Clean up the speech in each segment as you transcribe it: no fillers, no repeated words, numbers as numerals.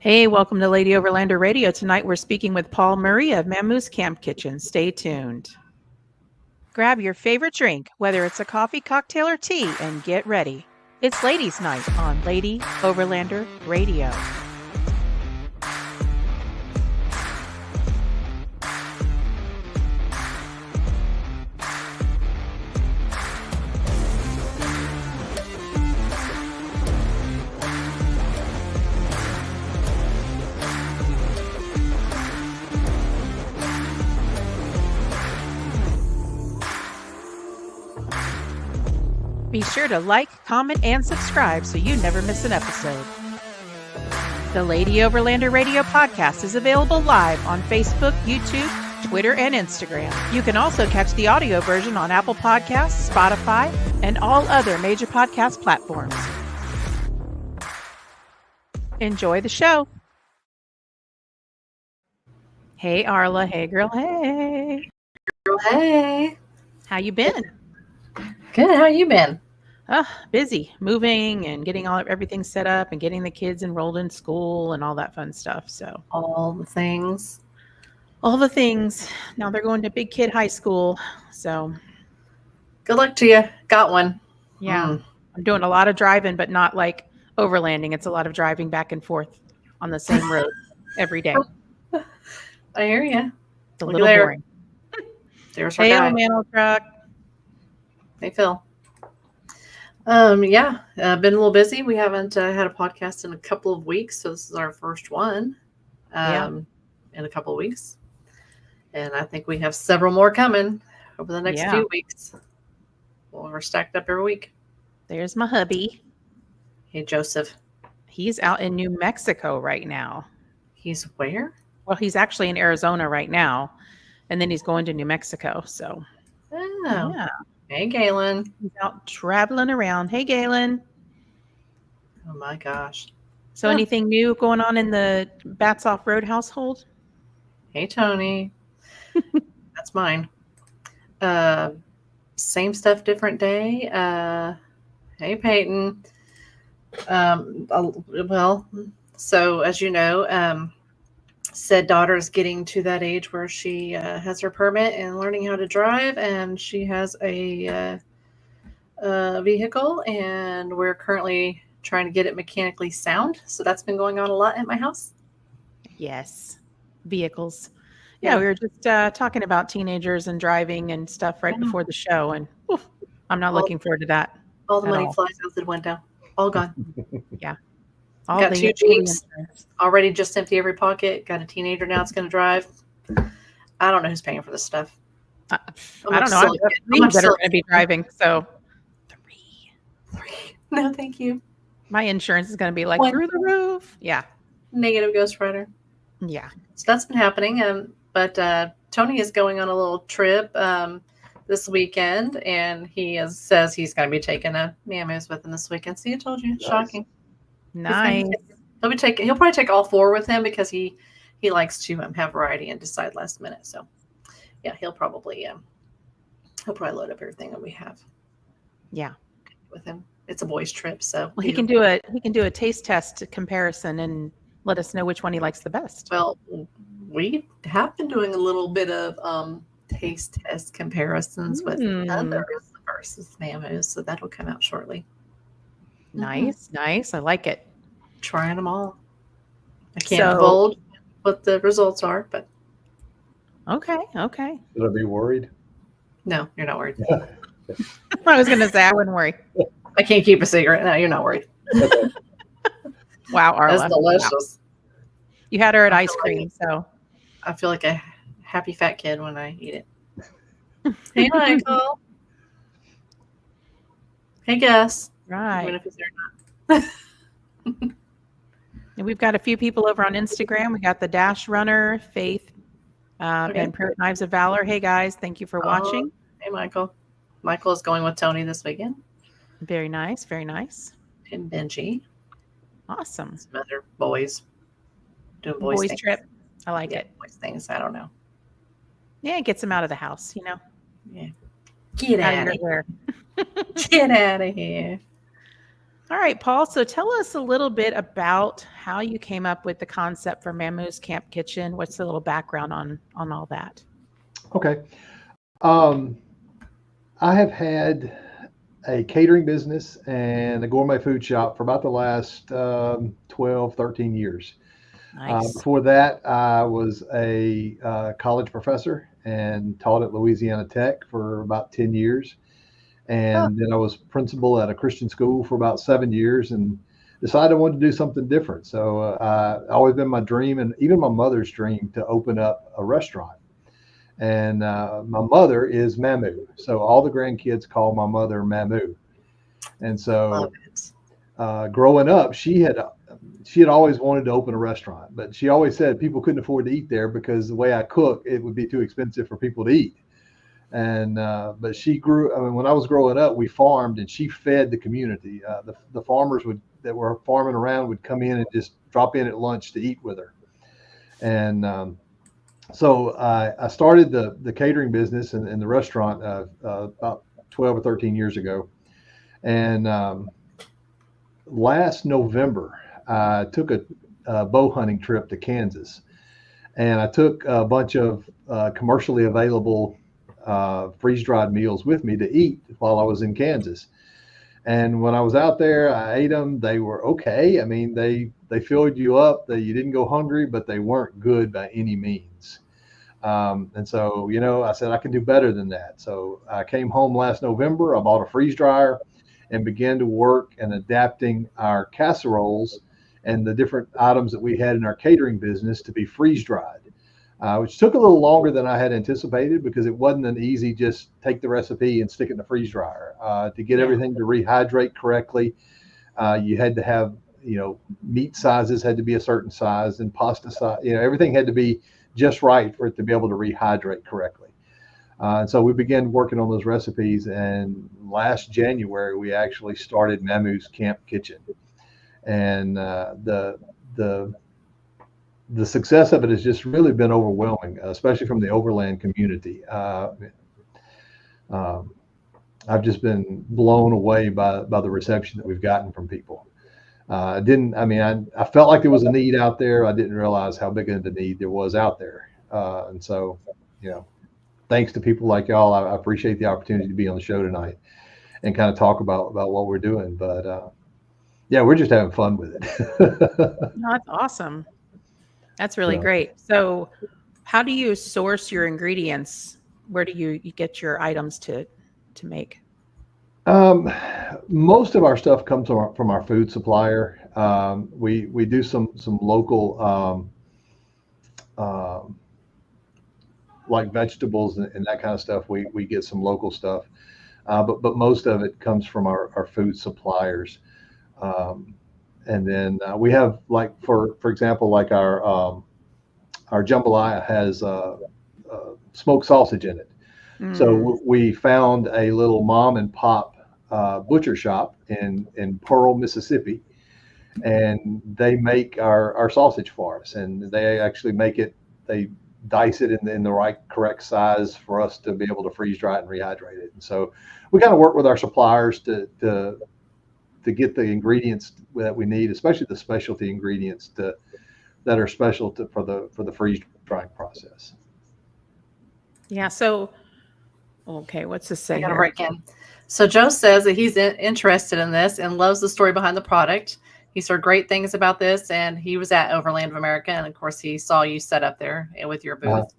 Hey, welcome to Lady Overlander Radio. Tonight we're speaking with Paul Murray of Mamoo's Camp Kitchen. Stay tuned. Grab your favorite drink, whether it's a coffee, cocktail, or tea, and get ready. It's Ladies' Night on Lady Overlander Radio. Be sure to like, comment, and subscribe so you never miss an episode. The Lady Overlander Radio podcast is available live on Facebook, YouTube, Twitter, and Instagram. You can also catch the audio version on Apple Podcasts, Spotify, and all other major podcast platforms. Enjoy the show. Hey, Arla. Hey, girl. Hey. Girl, hey. How you been? Good. How you been? Busy moving and getting everything set up and getting the kids enrolled in school and all that fun stuff. So all the things. Now they're going to big kid high school. So good luck to you. Got one. Yeah. I'm doing a lot of driving, but not like overlanding. It's a lot of driving back and forth on the same road every day. I hear you. It's a little boring. There's our guy. Hey, Mantle Truck. Hey, Phil. Been a little busy. We haven't had a podcast in a couple of weeks, so this is our first one in a couple of weeks. And I think we have several more coming over the next few weeks. Well, we're stacked up every week. There's my hubby. Hey, Joseph. He's out in New Mexico right now. He's where? Well, he's actually in Arizona right now, and then he's going to New Mexico. So, yeah. Hey, Galen. He's out traveling around. Hey, Galen. Oh, my gosh. So anything new going on in the Bats Off Road household? Hey, Tony. That's mine. Same stuff, different day. Hey, Peyton. So as you know, said daughter is getting to that age where she has her permit and learning how to drive, and she has a vehicle, and we're currently trying to get it mechanically sound. So that's been going on a lot at my house. Yes. Vehicles. Yeah, we were just talking about teenagers and driving and stuff right before the show, and I'm not looking forward to that. All the money flies out the window. All gone. Yeah. Got 2 Jeeps, already just empty every pocket. Got a teenager now that's going to drive. I don't know who's paying for this stuff. I don't know. I'm that are going to be driving. So 3. No, thank you. My insurance is going to be like 1. Through the roof. Yeah. Negative Ghost Rider. Yeah. So that's been happening. But Tony is going on a little trip this weekend, and he says he's going to be taking a Mamoo's with him this weekend. See, I told you. Nice. Shocking. Nice. He'll probably take all 4 with him because he likes to have variety and decide last minute. So yeah, he'll probably load up everything that we have. Yeah. With him. It's a boys' trip, so he can do a taste test comparison and let us know which one he likes the best. Well, we have been doing a little bit of taste test comparisons with others versus Mamoo's, so that'll come out shortly. Nice. I like it. Trying them all. I can't divulge what the results are, but okay. Should I be worried? No, you're not worried. I was gonna say I wouldn't worry. I can't keep a secret. No, you're not worried. Wow, Arla. That's delicious. Wow. You had her at ice cream, so I feel like a happy fat kid when I eat it. Hey, Michael. Hey, Gus. Right. Even if he's there or not. And we've got a few people over on Instagram. We got the Dash Runner, Faith, and Pirate Knives of Valor. Hey, guys. Thank you for watching. Hey, Michael. Michael is going with Tony this weekend. Very nice. Very nice. And Benji. Awesome. Some other boys. Doing boys things. Trip. I like it. Boys things. I don't know. Yeah, it gets them out of the house, Yeah. Get out of here. Get out of here. All right, Paul. So tell us a little bit about how you came up with the concept for Mamoo's Camp Kitchen. What's the little background on all that? Okay. Um, I have had a catering business and a gourmet food shop for about the last 12, 13 years. Nice. Before that, I was a college professor and taught at Louisiana Tech for about 10 years. Oh, And then I was principal at a Christian school for about 7 years and decided I wanted to do something different. So always been my dream and even my mother's dream to open up a restaurant. And my mother is Mamoo. So all the grandkids call my mother Mamoo. And love so it. growing up, she had always wanted to open a restaurant, but she always said people couldn't afford to eat there because the way I cook, it would be too expensive for people to eat. And but she grew. I mean, when I was growing up, we farmed, and she fed the community. The farmers that were farming around would come in and just drop in at lunch to eat with her. And so I started the catering business and the restaurant about 12 or 13 years ago. And last November, I took a bow hunting trip to Kansas, and I took a bunch of commercially available freeze dried meals with me to eat while I was in Kansas. And when I was out there, I ate them. They were okay. I mean, they filled you up. You didn't go hungry, but they weren't good by any means. And so, I said I can do better than that. So I came home last November. I bought a freeze dryer and began to work and adapting our casseroles and the different items that we had in our catering business to be freeze dried, which took a little longer than I had anticipated because it wasn't an easy just take the recipe and stick it in the freeze dryer. To get Yeah. everything to rehydrate correctly, you had to have, meat sizes had to be a certain size and pasta size, everything had to be just right for it to be able to rehydrate correctly. And so we began working on those recipes. And last January, we actually started Mamoo's Camp Kitchen. And the success of it has just really been overwhelming, especially from the overland community. I've just been blown away by the reception that we've gotten from people. I felt like there was a need out there. I didn't realize how big of a need there was out there. And so, thanks to people like y'all, I appreciate the opportunity to be on the show tonight and kind of talk about what we're doing. But yeah, we're just having fun with it. No, that's awesome. That's really Yeah. great. So, how do you source your ingredients? Where do you get your items to make? Um, Most of our stuff comes from our food supplier. We do some local um, like vegetables and that kind of stuff. We get some local stuff, but most of it comes from our food suppliers. Um, and then we have like for example like our jambalaya has smoked sausage in it. So Mm, we found a little mom and pop butcher shop in Pearl, Mississippi, and they make our sausage for us, and they actually make it. They dice it in the right correct size for us to be able to freeze dry it and rehydrate it. And so we kind of work with our suppliers to get the ingredients that we need, especially the specialty ingredients that are special for the freeze drying process. yeah. So, okay, what's this I say got to here? break in. So Joe says that he's interested in this and loves the story behind the product. He's heard great things about this, and he was at Overland of America, and of course he saw you set up there with your Uh, booth,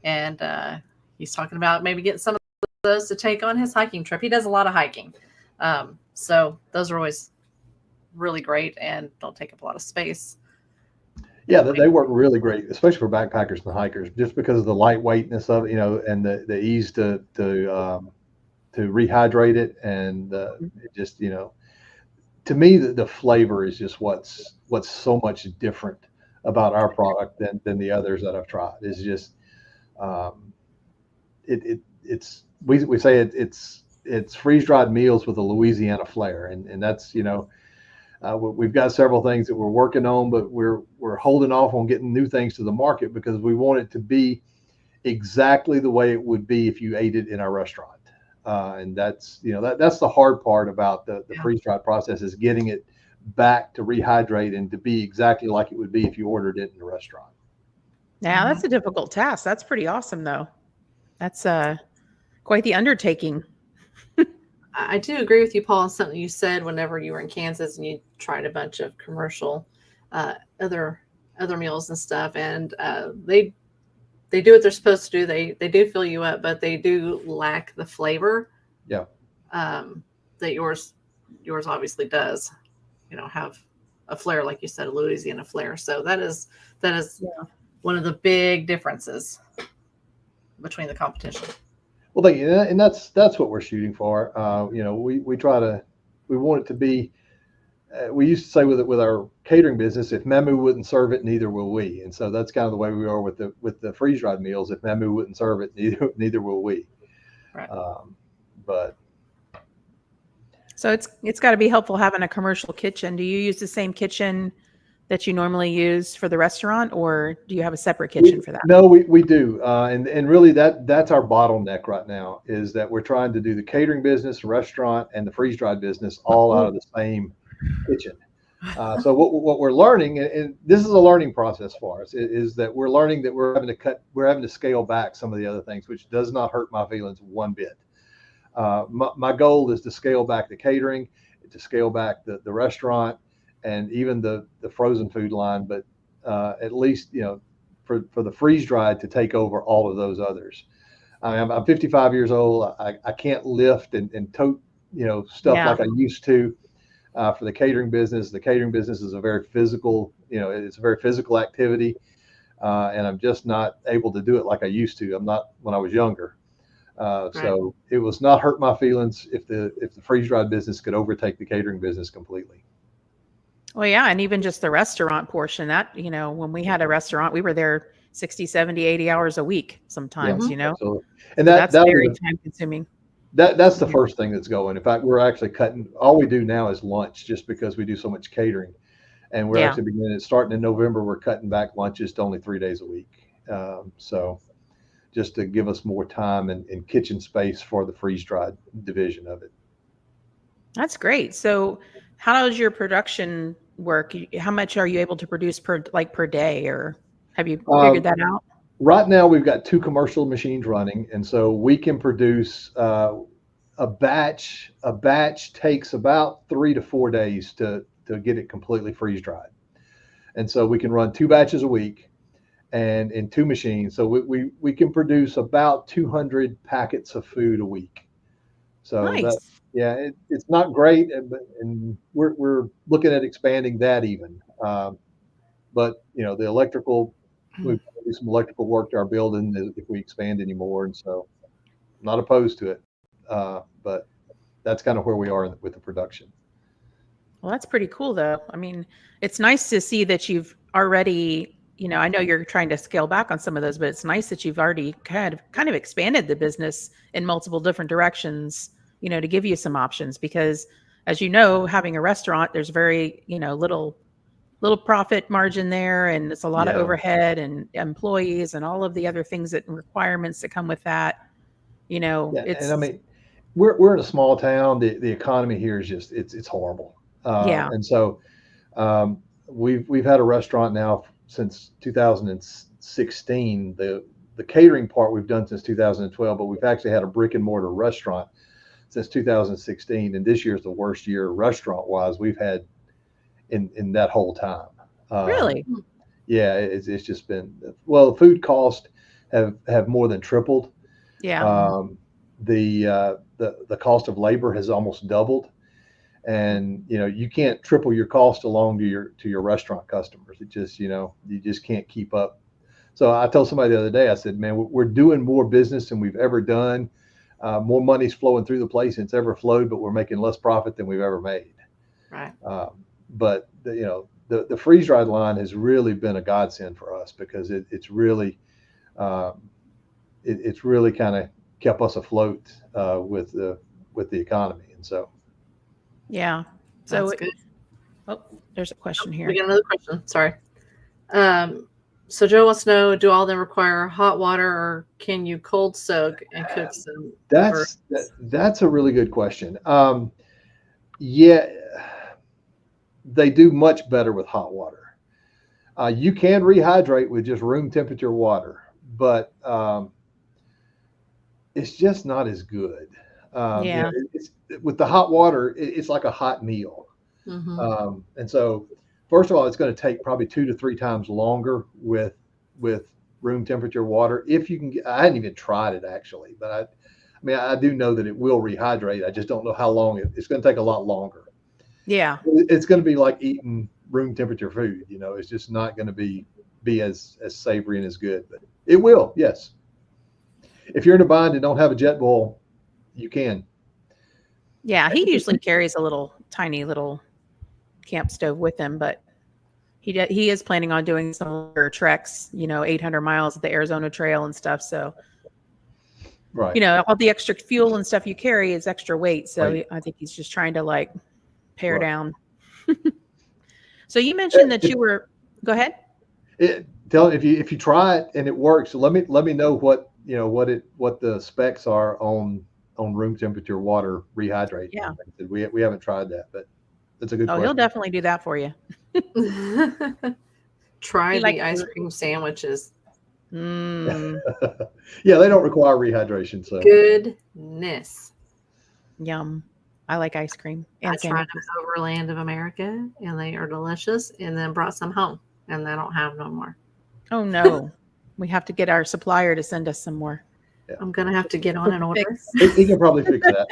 and he's talking about maybe getting some of those to take on his hiking trip. He does a lot of hiking, so those are always really great and don't take up a lot of space. Yeah, they work really great, especially for backpackers and hikers, just because of the lightweightness of it, and the ease to rehydrate it, and it just, to me, the flavor is just what's so much different about our product than the others that I've tried. It's just um, it's we say it's freeze dried meals with a Louisiana flair, and that's we've got several things that we're working on, but we're holding off on getting new things to the market because we want it to be exactly the way it would be if you ate it in our restaurant. And that's, that's the hard part about the freeze dried process, is getting it back to rehydrate and to be exactly like it would be if you ordered it in a restaurant. Yeah, that's a difficult task. That's pretty awesome, though. That's quite the undertaking. I do agree with you, Paul, on something you said whenever you were in Kansas and you tried a bunch of commercial other meals and stuff, and they do what they're supposed to do. They do fill you up, but they do lack the flavor. Yeah. That yours obviously does. Have a flair, like you said, a Louisiana flair. So that is one of the big differences between the competition. Well, and that's what we're shooting for. We want it to be. We used to say with our catering business, if Mamoo wouldn't serve it, neither will we. And so that's kind of the way we are with the freeze dried meals. If Mamoo wouldn't serve it, neither will we. Right. But so it's got to be helpful having a commercial kitchen. Do you use the same kitchen that you normally use for the restaurant, or do you have a separate kitchen for that? No, we do. And really that's our bottleneck right now, is that we're trying to do the catering business, restaurant, and the freeze dried business all out of the same kitchen. So what we're learning, and this is a learning process for us, is that we're learning that we're having to scale back some of the other things, which does not hurt my feelings one bit. My goal is to scale back the catering, to scale back the restaurant, and even the frozen food line, but at least for the freeze dried to take over all of those others. I'm 55 years old. I can't lift and tote stuff like I used to. For the catering business is a very physical, it's a very physical activity, and I'm just not able to do it like I used to. I'm not when I was younger. Right. So it was not hurt my feelings if the freeze dried business could overtake the catering business completely. Well, yeah. And even just the restaurant portion, that, when we had a restaurant, we were there 60, 70, 80 hours a week sometimes, Absolutely. And that's very time consuming. That's the first thing that's going. In fact, we're actually cutting, all we do now is lunch, just because we do so much catering. And we're actually starting in November, we're cutting back lunches to only 3 days a week. So just to give us more time and kitchen space for the freeze dried division of it. That's great. So how does your production work? How much are you able to produce per day, or have you figured that out? Right now, we've got 2 commercial machines running, and so we can produce a batch. A batch takes about 3 to 4 days to get it completely freeze dried, and so we can run 2 batches a week, and in 2 machines. So we can produce about 200 packets of food a week. So nice. It's not great, and we're looking at expanding that even. But the electrical. We've got to do some electrical work to our building if we expand anymore, and so I'm not opposed to it. But that's kind of where we are with the production. Well, that's pretty cool, though. I mean, it's nice to see that you've already, I know you're trying to scale back on some of those, but it's nice that you've already kind of expanded the business in multiple different directions, to give you some options. Because as you know, having a restaurant, there's very, little profit margin there, and it's a lot of overhead and employees and all of the other things and requirements that come with that. It's, and I mean, we're in a small town. The economy here is just it's horrible. And so we've had a restaurant now since 2016. The catering part we've done since 2012, but we've actually had a brick and mortar restaurant since 2016, and this year's the worst year restaurant wise we've had in that whole time. Really? Yeah, it's just been, the food costs have more than tripled. Yeah. The cost of labor has almost doubled, and you can't triple your cost along to your restaurant customers. It just you just can't keep up. So I told somebody the other day, I said, man, we're doing more business than we've ever done. More money's flowing through the place than it's ever flowed, but we're making less profit than we've ever made. Right. But the freeze dried line has really been a godsend for us, because it's really it's really kind of kept us afloat with the economy, and so. Yeah. So that's good. Oh, there's a question here. We got another question. Sorry. So Joe wants to know, do all of them require hot water, or can you cold soak and cook some? That's a really good question. Yeah, they do much better with hot water. You can rehydrate with just room temperature water, but it's just not as good. Yeah. It's with the hot water, it's like a hot meal. And so, first of all, it's going to take probably 2 to 3 times longer with room temperature water. If you can get, I hadn't even tried it actually, but I mean, I do know that it will rehydrate. I just don't know how long it's going to take a lot longer. Yeah. It's going to be like eating room temperature food. It's just not going to be as savory and as good, but it will. Yes. If you're in a bind and don't have a jet boil, you can. Yeah. He usually carries a tiny little camp stove with him, but he is planning on doing some longer treks, 800 miles of the Arizona Trail and stuff. So, Right. All the extra fuel and stuff you carry is extra weight. So Right. I think he's just trying to like pare Right. down. So you mentioned that go ahead. If you try it and it works, let me know what the specs are on room temperature water rehydrate. Yeah. We haven't tried that, but that's a good question. He'll definitely do that for you. Try He the likes ice cream sandwiches. Mm, Yeah, they don't require rehydration. So Goodness. yum. I like ice cream I and tried sandwiches. them overland of America, and they are delicious. And then brought some home, and they don't have no more. Oh no, we have to get our supplier to send us some more. I'm gonna have to get on an order. he can probably fix that.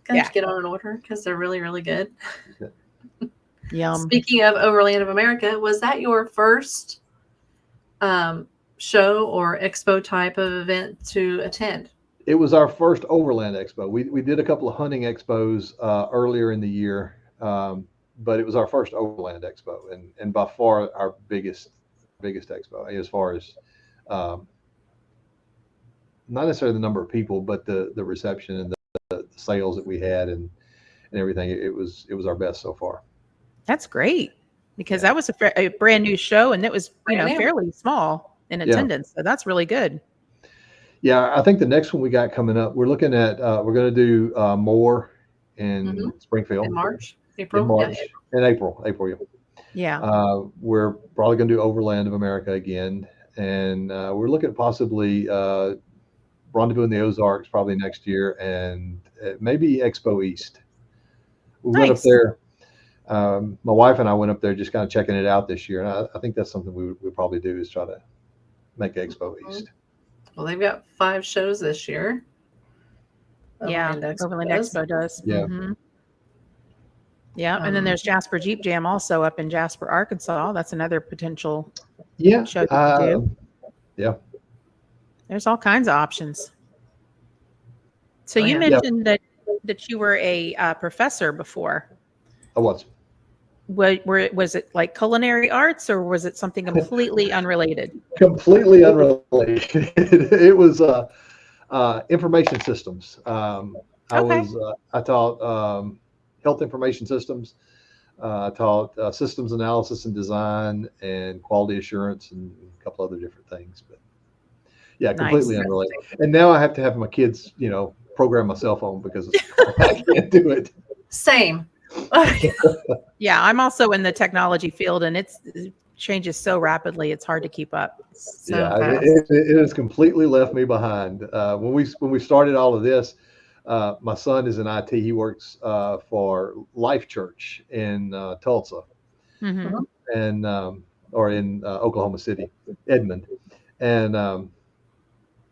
Gonna have to get on an order because they're really, really good. Yum. Speaking of Overland of America, was that your first show or expo type of event to attend? It was our first Overland Expo. We did a couple of hunting expos earlier in the year, but it was our first Overland Expo, and by far our biggest expo as far as not necessarily the number of people, but the reception and the sales that we had and everything. It was our best so far. That's great because that was a brand new show, and it was fairly small in attendance. So that's really good. Yeah, I think the next one we got coming up, we're looking at we're going to do more in Springfield in March, April. Yeah. We're probably going to do Overland of America again, and we're looking at possibly Rendezvous in the Ozarks probably next year, and maybe Expo East. We went up there. My wife and I went up there just kind of checking it out this year, and I think that's something we probably do is try to make Expo East. Well, they've got 5 shows this year. Overland Expo does. Yeah. Mm-hmm. Yeah, and then there's Jasper Jeep Jam also up in Jasper, Arkansas. That's another potential show you can do. Yeah. There's all kinds of options. So you mentioned that you were a professor before. I was. Was it like culinary arts, or was it something completely unrelated? Completely unrelated. It was information systems. I taught health information systems. I taught systems analysis and design and quality assurance and a couple other different things. But yeah, completely unrelated. And now I have to have my kids, program my cell phone because I can't do it. Same. Yeah, I'm also in the technology field, and it changes so rapidly; it's hard to keep up. It has completely left me behind. When we started all of this, my son is in IT. He works for Life Church in Tulsa, and or in Oklahoma City, Edmond, and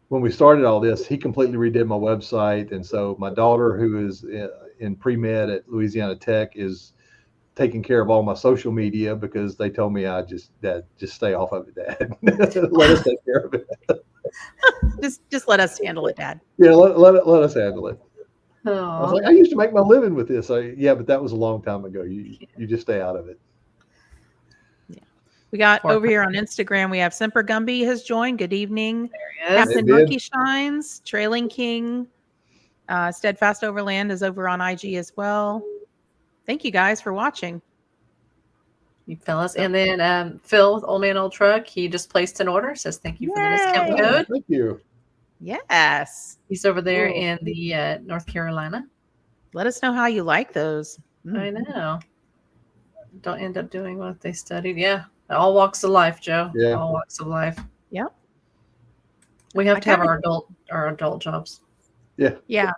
when we started all this, he completely redid my website, and so my daughter, who is in pre-med at Louisiana Tech, is taking care of all my social media because they told me Dad, just stay off of it, Dad. Let us take care of it. just let us handle it, Dad. Yeah, let us handle it. Oh. I was like, I used to make my living with this. Yeah, but that was a long time ago. You just stay out of it. Yeah. We got over here on Instagram, we have Semper Gumby has joined. Good evening. There Captain Monkey Shines, Trailing King, Steadfast Overland is over on IG as well. Thank you guys for watching. you fellas. And then Phil with Old Man Old Truck, he just placed an order. Says thank you for the discount Yay! code. Thank you. Yes. He's over there Cool. in the North Carolina. Let us know how you like those. I know. Don't end up doing what they studied. Yeah. All walks of life, Joe. Yeah. All walks of life. Yep. We have I to have kinda- our adult jobs. Yeah. Yeah.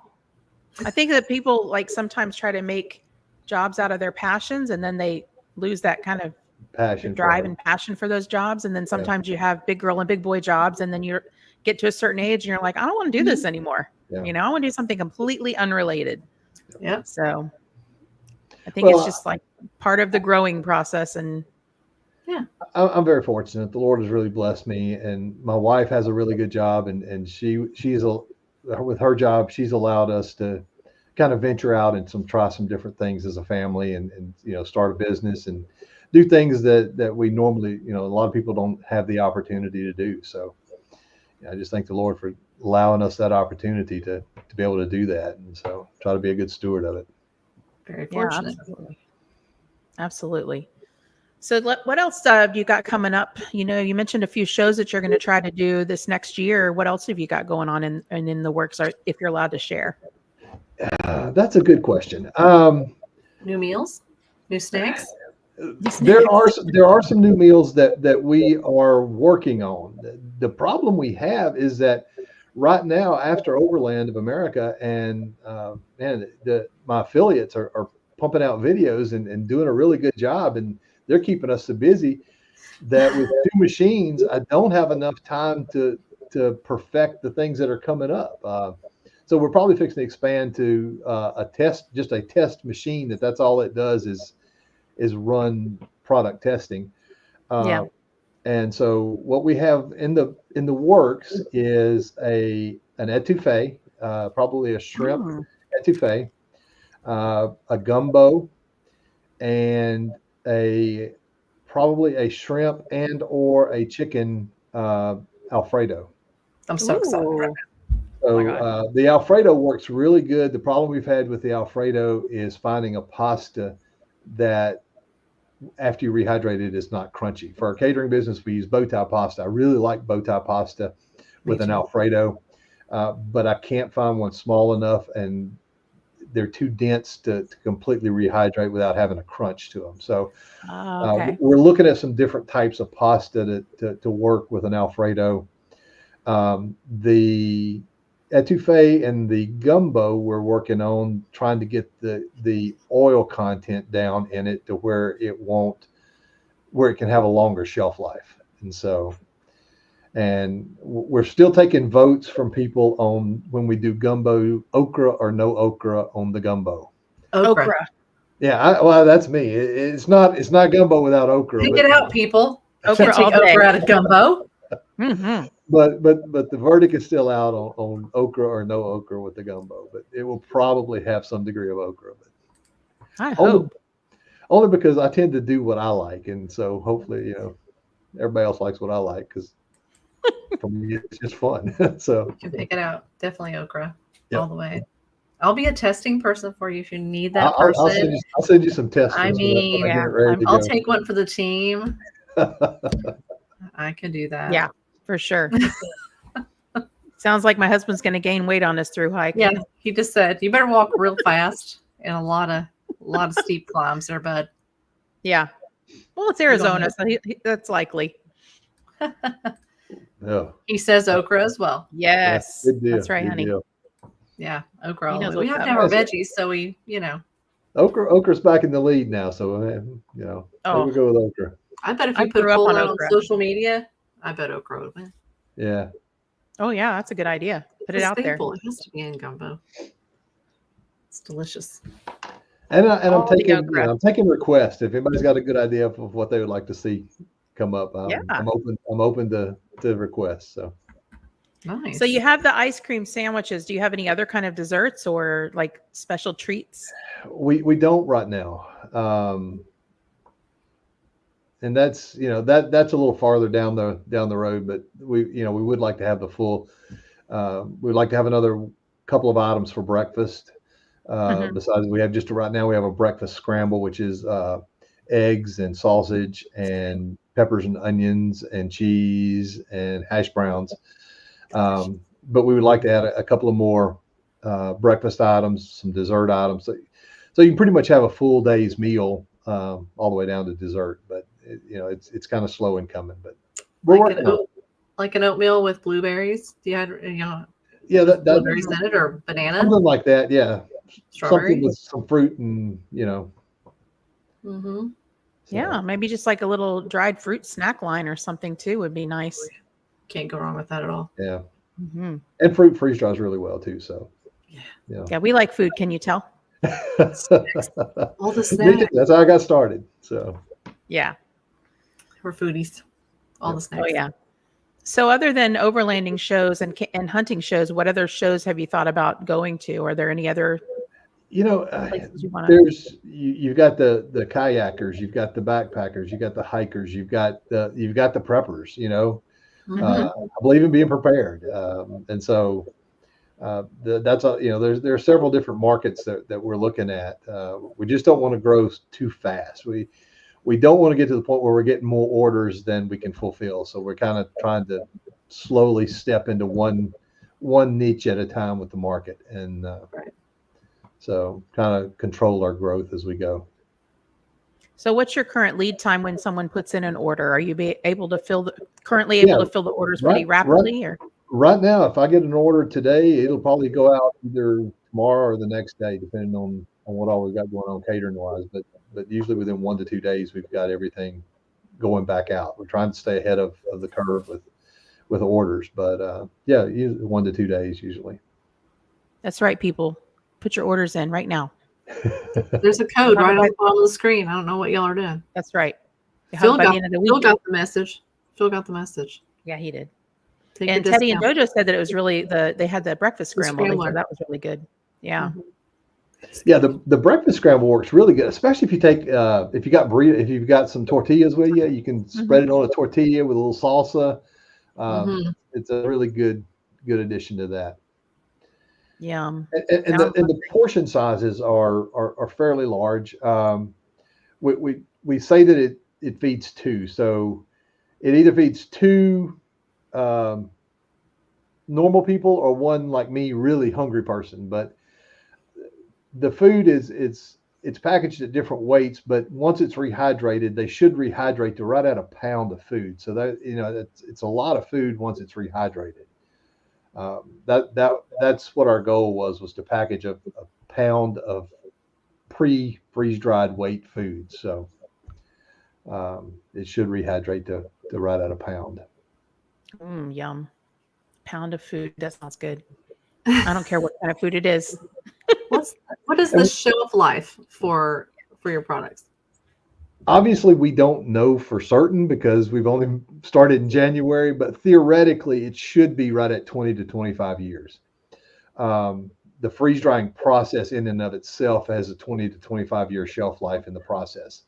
I think that people like sometimes try to make jobs out of their passions and then they lose that kind of Passion. drive and passion for those jobs. And then sometimes you have big girl and big boy jobs and then you get to a certain age and you're like, I don't want to do this anymore. Yeah. You know, I want to do something completely unrelated. Yeah. So I think it's just like part of the growing process. And I'm very fortunate. The Lord has really blessed me, and my wife has a really good job, and with her job, she's allowed us to kind of venture out and try some different things as a family, and start a business and do things that we normally, a lot of people don't have the opportunity to do. So I just thank the Lord for allowing us that opportunity to be able to do that, and so try to be a good steward of it. Very fortunate. Absolutely. So what else have you got coming up? You know, you mentioned a few shows that you're going to try to do this next year. What else have you got going on in the works, or if you're allowed to share? That's a good question. New meals, new snacks. There are some new meals that we are working on. The problem we have is that right now, after Overland of America, and my affiliates are pumping out videos and doing a really good job, and they're keeping us so busy that with 2 machines, I don't have enough time to perfect the things that are coming up. So we're probably fixing to expand to a test machine that's all it does is run product testing. And so what we have in the works is an etouffee, probably a shrimp etouffee, a gumbo, and probably a shrimp and or a chicken Alfredo. I'm so excited right now. So the Alfredo works really good. The problem we've had with the Alfredo is finding a pasta that after you rehydrate it is not crunchy. For our catering business, we use bow tie pasta. I really like bow tie pasta with an Alfredo, but I can't find one small enough, and they're too dense to completely rehydrate without having a crunch to them. So we're looking at some different types of pasta to work with an Alfredo. The etouffee and the gumbo, we're working on trying to get the oil content down in it to where it can have a longer shelf life. And we're still taking votes from people on when we do gumbo, okra or no okra on the gumbo. Okra. Yeah, well, that's me. It's not gumbo without okra. Take it out, people. Okra Can't take okra out of gumbo. Mm-hmm. But the verdict is still out on okra or no okra with the gumbo. But it will probably have some degree of okra. But I hope. Only because I tend to do what I like, and so hopefully everybody else likes what I like, because for me it's just fun. So you can pick it out. Definitely okra all the way. I'll be a testing person for you if you need that person. I'll send you some tests. I mean, I'll take one for the team. I can do that. Yeah, for sure. Sounds like my husband's going to gain weight on this through hike. Yeah, he just said you better walk real fast and a lot of steep climbs there, bud. Yeah. Well, it's Arizona, so that's likely. Yeah. He says okra as well. Yes, yeah, that's right, honey. Deal. Yeah, okra. We have to have our veggies, so Okra's back in the lead now, so we go with okra. I bet if you put a poll on social media, I bet okra would win. Yeah. Oh yeah, that's a good idea. Put it out there. It has to be in gumbo. It's delicious. And I'm taking requests. If anybody's got a good idea of what they would like to see come up, I'm open to requests. So nice. So you have the ice cream sandwiches. Do you have any other kind of desserts or like special treats? We don't right now. And that's that's a little farther down the road, but we would like to have the full. We'd like to have another couple of items for breakfast. Besides, we have right now we have a breakfast scramble, which is eggs and sausage and peppers and onions and cheese and hash browns. But we would like to add a couple of more breakfast items, some dessert items. So you can pretty much have a full day's meal all the way down to dessert. But it's kind of slow in coming. But we're working on it. Like an oatmeal with blueberries. Do you have Yeah, blueberries in it or banana? Something like that. Yeah, Strawberry. Something with some fruit and Mm-hmm. Yeah, maybe just like a little dried fruit snack line or something too would be nice. Can't go wrong with that at all. Yeah. Mm-hmm. And fruit freeze dries really well too. So yeah, we like food. Can you tell? All the snacks. That's how I got started. So yeah, we're foodies. All the snacks. Oh yeah. So other than overlanding shows and hunting shows, what other shows have you thought about going to? Are there any other places you want to? There's you've got the kayakers, you've got the backpackers, you've got the hikers, you've got the preppers. I believe in being prepared, and so that's there are several different markets that we're looking at. We just don't want to grow too fast. We don't want to get to the point where we're getting more orders than we can fulfill. So we're kind of trying to slowly step into one niche at a time with the market, and so kind of control our growth as we go. So what's your current lead time when someone puts in an order? Are you able to fill the orders pretty rapidly? Right now, if I get an order today, it'll probably go out either tomorrow or the next day, depending on what all we've got going on catering wise. But usually within 1 to 2 days, we've got everything going back out. We're trying to stay ahead of the curve with orders, but usually 1 to 2 days usually. That's right, people. Put your orders in right now. There's a code right on the bottom of the screen. I don't know what y'all are doing. That's right. Phil got the message. Phil got the message. Yeah, he did. And Teddy and Jojo said that it was really they had the breakfast scramble. So that was really good. Yeah. Mm-hmm. Yeah, the breakfast scramble works really good, especially if you take if you've got some tortillas with you, you can spread it on a tortilla with a little salsa. It's a really good addition to that. Yeah, and the portion sizes are fairly large. We say that it feeds two, so it either feeds two normal people or one like me, really hungry person. But the food it's packaged at different weights, but once it's rehydrated, they should rehydrate to right at a pound of food. So that it's a lot of food once it's rehydrated. That's what our goal was to package a pound of pre-freeze dried weight food. So it should rehydrate to right at a pound. Yum. Pound of food. That sounds good. I don't care what kind of food it is. What is the shelf life for your products? Obviously, we don't know for certain because we've only started in January, but theoretically, it should be right at 20 to 25 years. The freeze drying process in and of itself has a 20 to 25 year shelf life in the process.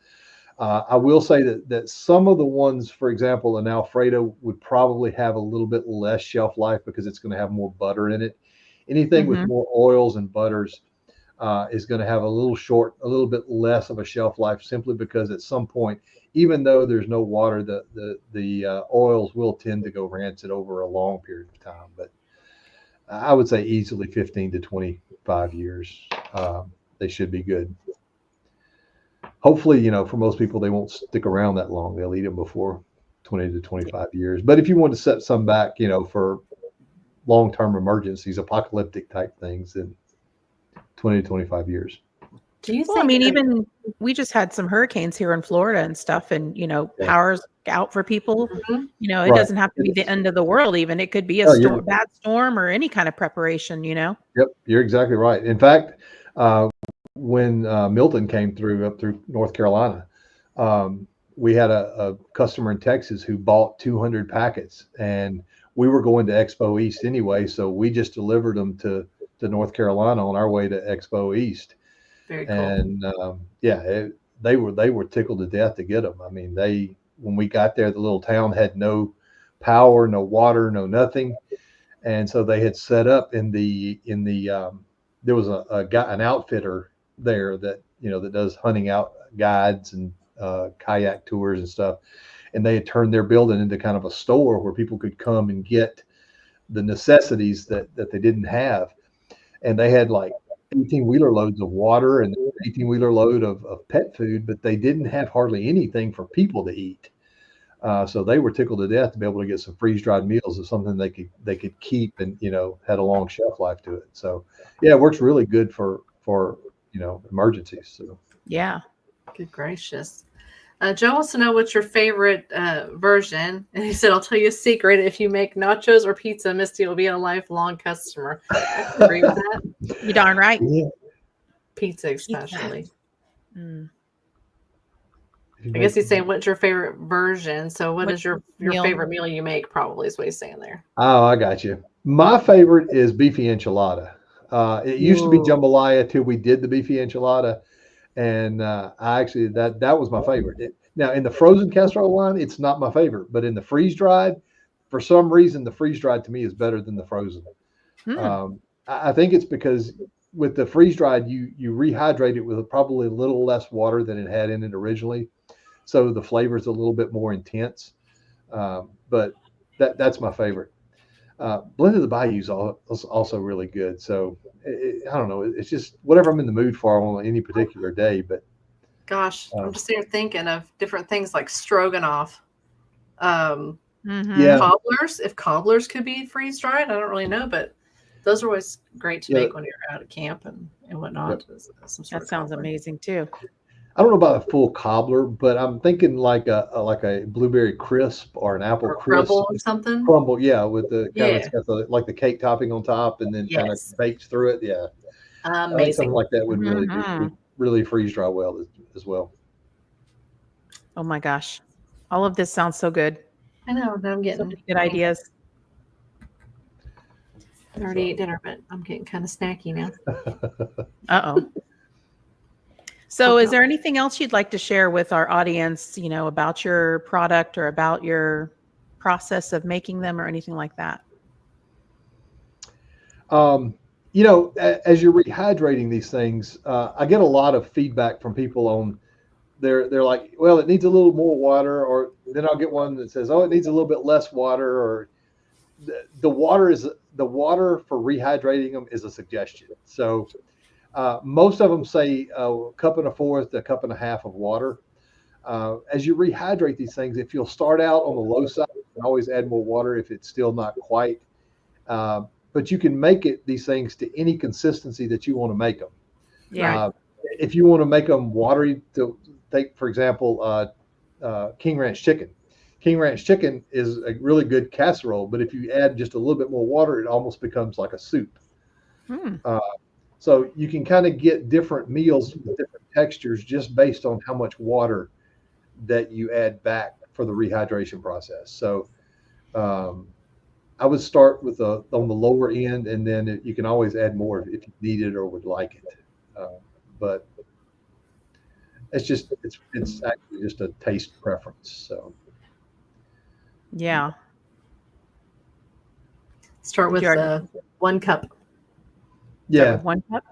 I will say that some of the ones, for example, an Alfredo would probably have a little bit less shelf life because it's going to have more butter in it. Anything with more oils and butters is going to have a little bit less of a shelf life, simply because at some point, even though there's no water, the oils will tend to go rancid over a long period of time. But I would say easily 15 to 25 years, they should be good. Hopefully, for most people, they won't stick around that long. They'll eat them before 20 to 25 years. But if you want to set some back, for long-term emergencies, apocalyptic type things, then 20 to 25 years. Even we just had some hurricanes here in Florida and stuff, and power's out for people. It doesn't have to be the end of the world. Even it could be a bad storm or any kind of preparation. Yep, you're exactly right. In fact, when Milton came up through North Carolina, we had a customer in Texas who bought 200 packets, and we were going to Expo East anyway, so we just delivered them to North Carolina on our way to Expo East. Very cool. And they were tickled to death to get them. I mean, when we got there, the little town had no power, no water, no nothing, and so they had set up in the there was an outfitter there that that does hunting out guides and kayak tours and stuff. And they had turned their building into kind of a store where people could come and get the necessities that they didn't have. And they had like 18-wheeler loads of water and 18-wheeler load of pet food, but they didn't have hardly anything for people to eat. So they were tickled to death to be able to get some freeze-dried meals of something they could keep and, had a long shelf life to it. So yeah, it works really good for emergencies. So Yeah. Good gracious. Joe wants to know what's your favorite version. And he said, I'll tell you a secret. If you make nachos or pizza, Misty will be a lifelong customer. I can agree with that. You darn right. Yeah. Pizza especially. Mm. I guess he's saying, what's your favorite version? So what What's is your meal? favorite meal you make, probably is what he's saying there. Oh, I got you. My favorite is beefy enchilada. It used to be jambalaya till we did the beefy enchilada. And I actually, that was my favorite. Now, in the frozen casserole line, it's not my favorite. But in the freeze-dried, for some reason, the freeze-dried to me is better than the frozen. I think it's because with the freeze-dried, you rehydrate it with probably a little less water than it had in it originally. So the flavor is a little bit more intense. But that's my favorite. Blended the Bayou is also really good. So I don't know. It's just whatever I'm in the mood for on any particular day. But gosh, I'm just here thinking of different things like stroganoff. Yeah, Cobblers. If cobblers could be freeze dried, I don't really know, but those are always great to make when you're out at camp and whatnot. Yep. That sounds amazing too. I don't know about a full cobbler, but I'm thinking like a blueberry crisp or an apple crisp, crumble or something. Crumble, yeah, with the kind of it's got the cake topping on top and then kind of baked through it. Yeah, amazing. I think something like that would really freeze dry well as well. Oh my gosh, all of this sounds so good. I know. I'm getting so many good ideas. I already ate dinner, but I'm getting kind of snacky now. Uh-oh. So is there anything else you'd like to share with our audience, about your product or about your process of making them or anything like that? As you're rehydrating these things, I get a lot of feedback from people on they're like, well, it needs a little more water, or then I'll get one that says, oh, it needs a little bit less water, or the water for rehydrating them is a suggestion. So most of them say a cup and a fourth, a cup and a half of water. As you rehydrate these things, if you'll start out on the low side, you can always add more water if it's still not quite. But you can make these things to any consistency that you want to make them. Yeah. If you want to make them watery, to take, for example, King Ranch chicken. King Ranch chicken is a really good casserole, but if you add just a little bit more water, it almost becomes like a soup. So you can kind of get different meals with different textures just based on how much water that you add back for the rehydration process. So I would start with on the lower end, and then you can always add more if you need it or would like it. But it's actually just a taste preference. So yeah. Start with 1 cup. Yeah. 1 cup?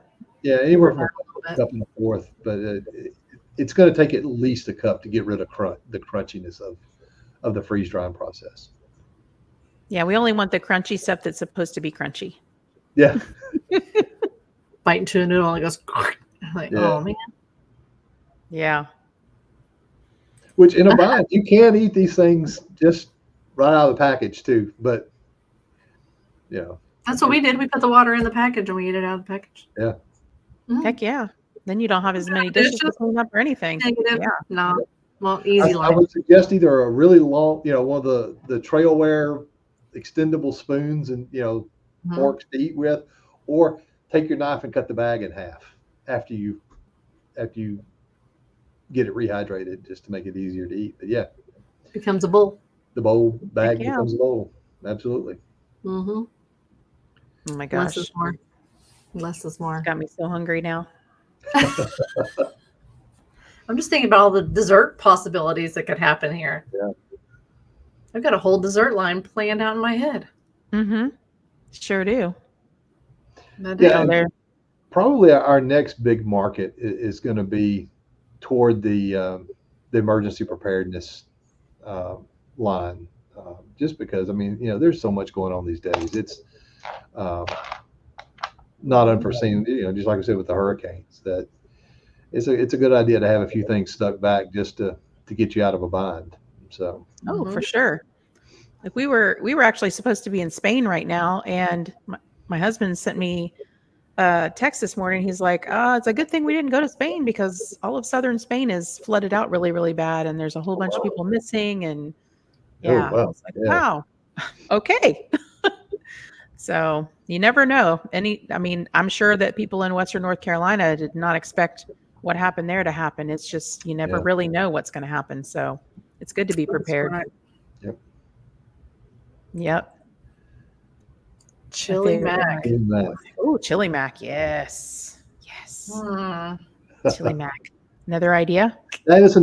Yeah, anywhere from a cup and a fourth, but it's going to take at least a cup to get rid of the crunchiness of the freeze drying process. Yeah, we only want the crunchy stuff that's supposed to be crunchy. Yeah. Bite into a noodle and it goes like, oh man. Yeah. Which in a bind, you can eat these things just right out of the package too, but that's what we did. We put the water in the package and we ate it out of the package. Yeah. Heck yeah. Then you don't have as many dishes to clean up or anything. Negative. Yeah. No. Well, easy life. I would suggest either a really long, one of the trailware extendable spoons and forks to eat with, or take your knife and cut the bag in half after you get it rehydrated, just to make it easier to eat. But yeah, becomes a bowl. The bowl bag becomes a bowl. Absolutely. Mm-hmm. Oh my gosh. Less is more. It's got me so hungry now. I'm just thinking about all the dessert possibilities that could happen here. Yeah. I've got a whole dessert line planned out in my head. Mm-hmm. Sure do. Probably our next big market is going to be toward the the emergency preparedness line, just because, I mean, there's so much going on these days. It's not unforeseen, just like I said with the hurricanes, that it's a good idea to have a few things stuck back just to get you out of a bind. So. Oh, for sure. Like we were actually supposed to be in Spain right now, and my husband sent me a text this morning. He's like, it's a good thing we didn't go to Spain because all of southern Spain is flooded out really, really bad, and there's a whole bunch of people missing. And yeah, wow. I was like, wow, okay. So you never know. I mean, I'm sure that people in Western North Carolina did not expect what happened there to happen. It's just, you never really know what's going to happen. So it's good to be prepared. Right. Yep. Chili mac. Oh, chili mac. Yes. Chili mac. Another idea? That is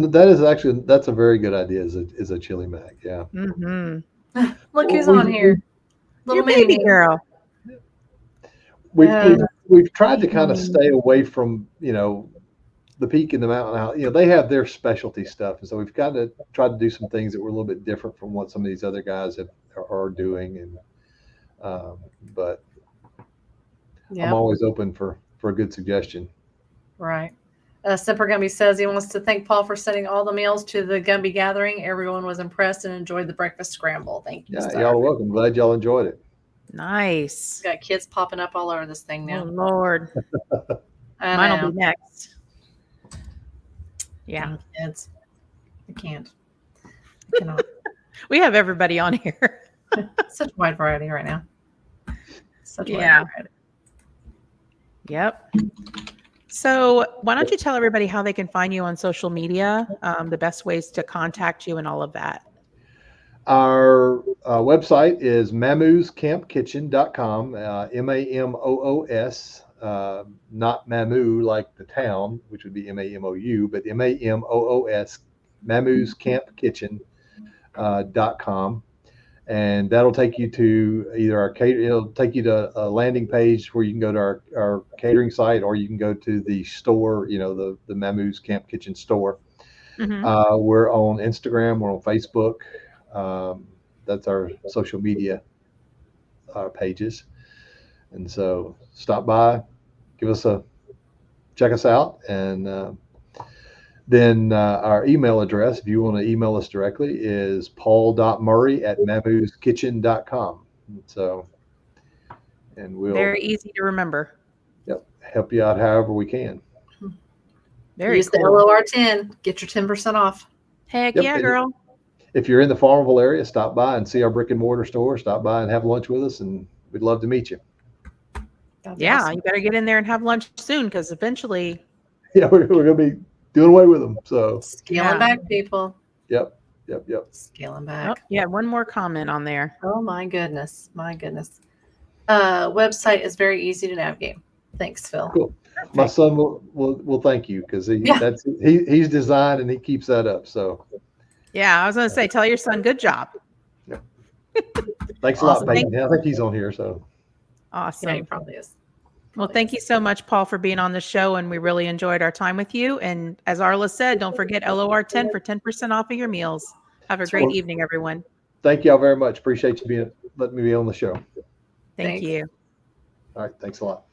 actually, that's a very good idea. Is a chili mac. Yeah. Mm-hmm. Look who's on here. Little baby girl. We've tried to kind of stay away from, the peak in the mountain house. They have their specialty stuff. And so we've got to try to do some things that were a little bit different from what some of these other guys are doing. And, but I'm always open for a good suggestion. Right. Simper Gumby says he wants to thank Paul for sending all the meals to the Gumby gathering. Everyone was impressed and enjoyed the breakfast scramble. Thank you. Yeah, y'all are welcome. Glad y'all enjoyed it. Nice. Got kids popping up all over this thing now. Oh, Lord. Mine will be next. Yeah. Kids. I can't. I cannot. We have everybody on here. Such a wide variety right now. Such a wide variety. Yep. So why don't you tell everybody how they can find you on social media, the best ways to contact you and all of that? Our website is mamooscampkitchen.com, MAMOOS, not Mamoo like the town, which would be MAMOU, but MAMOOS, mamooscampkitchen.com. And that'll take you to either our it'll take you to a landing page where you can go to our catering site, or you can go to the store, the Mamoo's Camp Kitchen store. Mm-hmm. We're on Instagram, we're on Facebook. That's our social media pages. And so stop by, check us out. And then our email address, if you want to email us directly, is paul.murray@mamooskitchen.com. So, and we'll very easy to remember. Yep, help you out however we can. Use the LOR10, get your 10% off. Heck yeah, girl. If you're in the Farmerville area, stop by and see our brick and mortar store. Stop by and have lunch with us, and we'd love to meet you. That's awesome. You better get in there and have lunch soon, because eventually. Yeah, we're going to be doing away with them. So scaling back, people. Yep. Scaling back. One more comment on there. Oh my goodness. Website is very easy to navigate. Thanks, Phil. Cool. Perfect. My son will thank you, because he's designed and he keeps that up. So yeah, I was going to say, tell your son, good job. Yeah. Thanks a lot, Peyton. I think he's on here. So awesome. Yeah, he probably is. Well, thank you so much, Paul, for being on the show, and we really enjoyed our time with you. And as Arla said, don't forget LOR10 for 10% off of your meals. Have a great evening, everyone. Thank y'all very much. Appreciate you letting me be on the show. Thank you. All right. Thanks a lot.